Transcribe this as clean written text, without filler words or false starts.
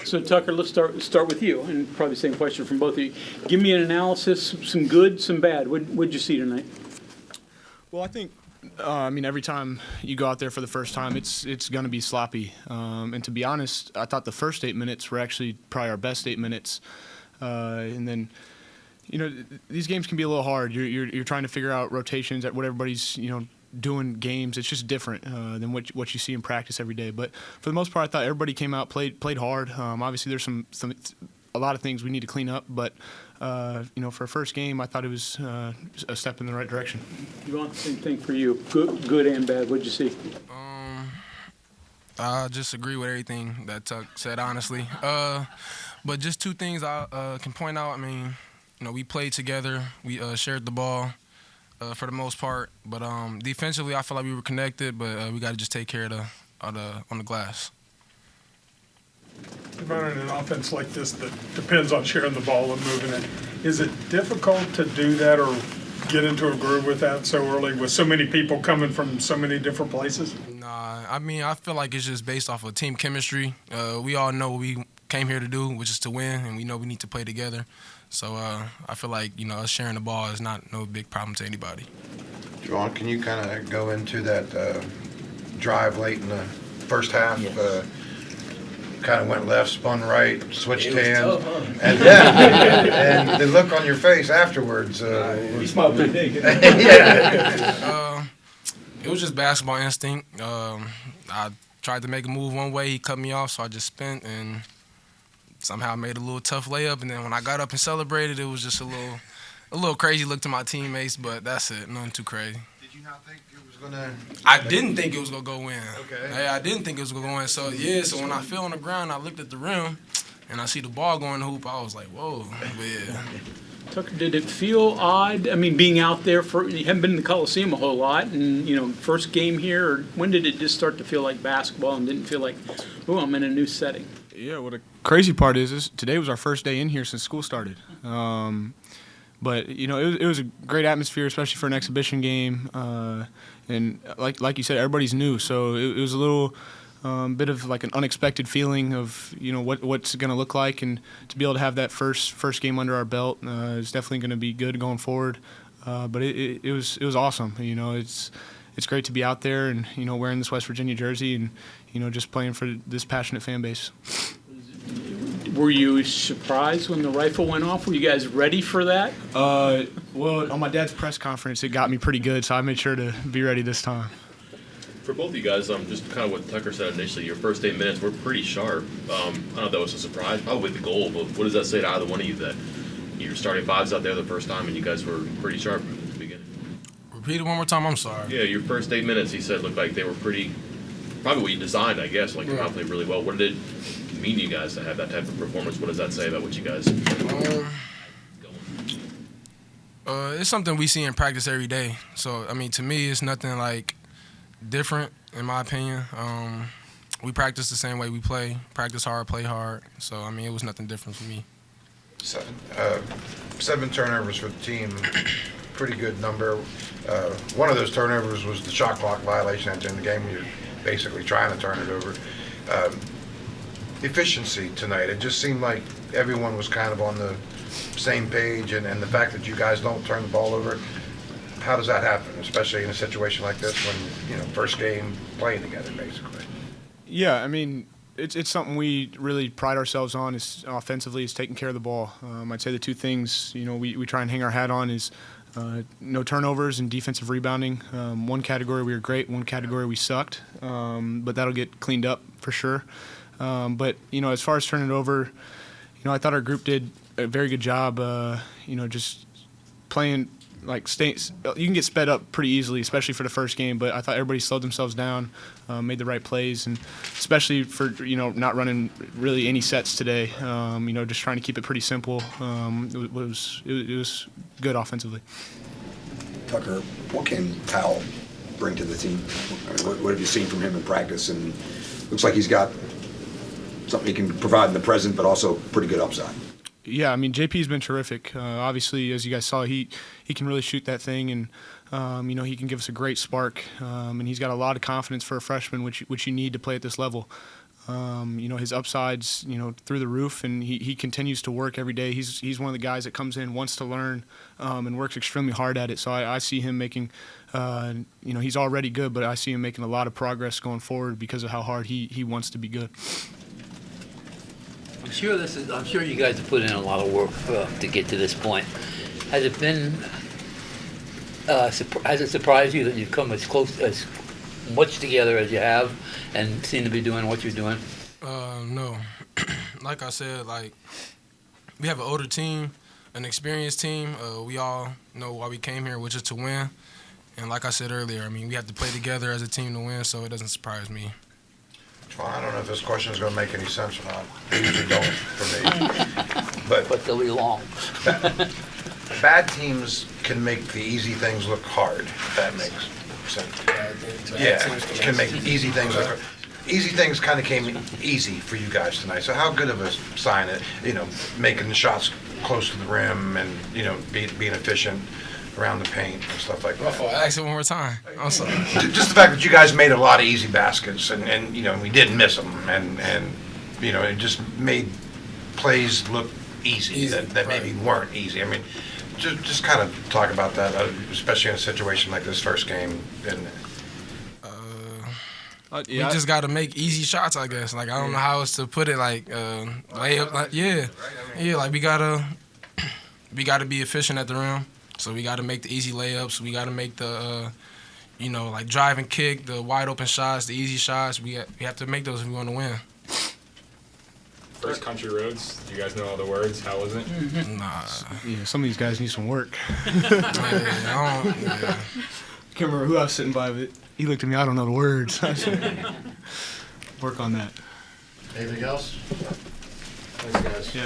So Tucker, let's start with you, and probably the same question from both of you. Give me an analysis, some good, some bad. What'd you see tonight? Well, I think, every time you go out there for the first time, it's going to be sloppy. And to be honest, I thought the first 8 minutes were actually probably our best 8 minutes. And then, these games can be a little hard. You're trying to figure out rotations at what everybody's, doing games. It's just different than what you see in practice every day. But for the most part, I thought everybody came out, played hard. Obviously, there's a lot of things we need to clean up, but for a first game, I thought it was a step in the right direction. Javon, same thing for you. Good and bad. What'd you see? I just agree with everything that Tuck said, honestly. But just two things I can point out. We played together. We shared the ball for the most part. But defensively, I feel like we were connected, but we got to just take care of on the glass. Running an offense like this that depends on sharing the ball and moving it, is it difficult to do that or get into a groove with that so early with so many people coming from so many different places? Nah, I feel like it's just based off of team chemistry. We all know what we came here to do, which is to win, and we know we need to play together. So I feel like, us sharing the ball is not no big problem to anybody. Javon, can you kind of go into that drive late in the first half? Yes. Kind of went left, spun right, switched hands, tough, huh? And and the look on your face afterwards. You smiled pretty big. Yeah. It was just basketball instinct. I tried to make a move one way, he cut me off, so I just spent and somehow made a little tough layup. And then when I got up and celebrated, it was just a little crazy look to my teammates, but that's it, nothing too crazy. Did you not think it was gonna? I didn't think it was gonna go in. Okay. Hey, I didn't think it was gonna go in. So so when I fell on the ground, I looked at the rim, and I see the ball going in the hoop. I was like, whoa. But yeah. Tucker, did it feel odd? Being out there you haven't been in the Coliseum a whole lot, and first game here. Or when did it just start to feel like basketball and didn't feel like, oh, I'm in a new setting? Yeah. Well, the crazy part is today was our first day in here since school started. But it was a great atmosphere, especially for an exhibition game. And like you said, everybody's new, so it was a little bit of like an unexpected feeling of what's going to look like, and to be able to have that first game under our belt is definitely going to be good going forward. But it was awesome. It's great to be out there and wearing this West Virginia jersey and just playing for this passionate fan base. Were you surprised when the rifle went off? Were you guys ready for that? Well, on my dad's press conference, it got me pretty good, so I made sure to be ready this time. For both of you guys, just kind of what Tucker said initially, your first 8 minutes were pretty sharp. I don't know if that was a surprise, probably the goal, but what does that say to either one of you that you're starting fives out there the first time and you guys were pretty sharp at the beginning? Repeat it one more time, I'm sorry. Yeah, your first 8 minutes, he said, looked like they were probably what you designed, I guess, like you're playing really well. What did it mean to you guys to have that type of performance? What does that say about what you guys it's something we see in practice every day. So, to me, it's nothing like different, in my opinion. We practice the same way we play. Practice hard, play hard. So, it was nothing different for me. 7 turnovers for the team, pretty good number. One of those turnovers was the shot clock violation at the end of the game. You're basically trying to turn it over. Efficiency tonight, it just seemed like everyone was kind of on the same page, and the fact that you guys don't turn the ball over, how does that happen, especially in a situation like this when, first game playing together, basically? Yeah, it's something we really pride ourselves on is offensively is taking care of the ball. I'd say the two things, we try and hang our hat on is no turnovers and defensive rebounding. One category we were great, one category we sucked, but that'll get cleaned up for sure. But, as far as turning it over, I thought our group did a very good job, just playing, you can get sped up pretty easily, especially for the first game, but I thought everybody slowed themselves down, made the right plays, and especially for, not running really any sets today, just trying to keep it pretty simple. It was good offensively. Tucker, what can Powell bring to the team? What have you seen from him in practice? And looks like he's got something he can provide in the present, but also pretty good upside. Yeah, JP's been terrific. Obviously, as you guys saw, he can really shoot that thing, and he can give us a great spark. And he's got a lot of confidence for a freshman, which you need to play at this level. His upside's, through the roof, and he continues to work every day. He's one of the guys that comes in, wants to learn, and works extremely hard at it. So I see him making, he's already good, but I see him making a lot of progress going forward because of how hard he wants to be good. I'm sure you guys have put in a lot of work to get to this point. Has it been, has it surprised you that you've come as much together as you have and seem to be doing what you're doing? No. Like I said, we have an older team, an experienced team. We all know why we came here, which is to win. And like I said earlier, we have to play together as a team to win, so it doesn't surprise me. Well, I don't know if this question is going to make any sense or not. They usually don't for me. But they'll be long. Bad teams can make the easy things look hard, if that makes sense. Yeah, can make easy things look hard. Easy things kind of came easy for you guys tonight. So how good of a sign it, making the shots close to the rim and, being efficient around the paint and stuff like that. Ask it one more time. I'm sorry. Just the fact that you guys made a lot of easy baskets and we didn't miss them and it just made plays look easy that maybe weren't easy. Just kind of talk about that, especially in a situation like this first game. We just got to make easy shots, I guess. I don't know how else to put it. Layup. We gotta be efficient at the rim. So we got to make the easy layups. We got to make the, drive and kick, the wide open shots, the easy shots. We have to make those if we want to win. First country roads. Do you guys know all the words? How was it? Nah. Yeah, some of these guys need some work. I Can't remember who I was sitting by, but he looked at me. I don't know the words. Work on that. Anything else? Thanks, guys. Yeah.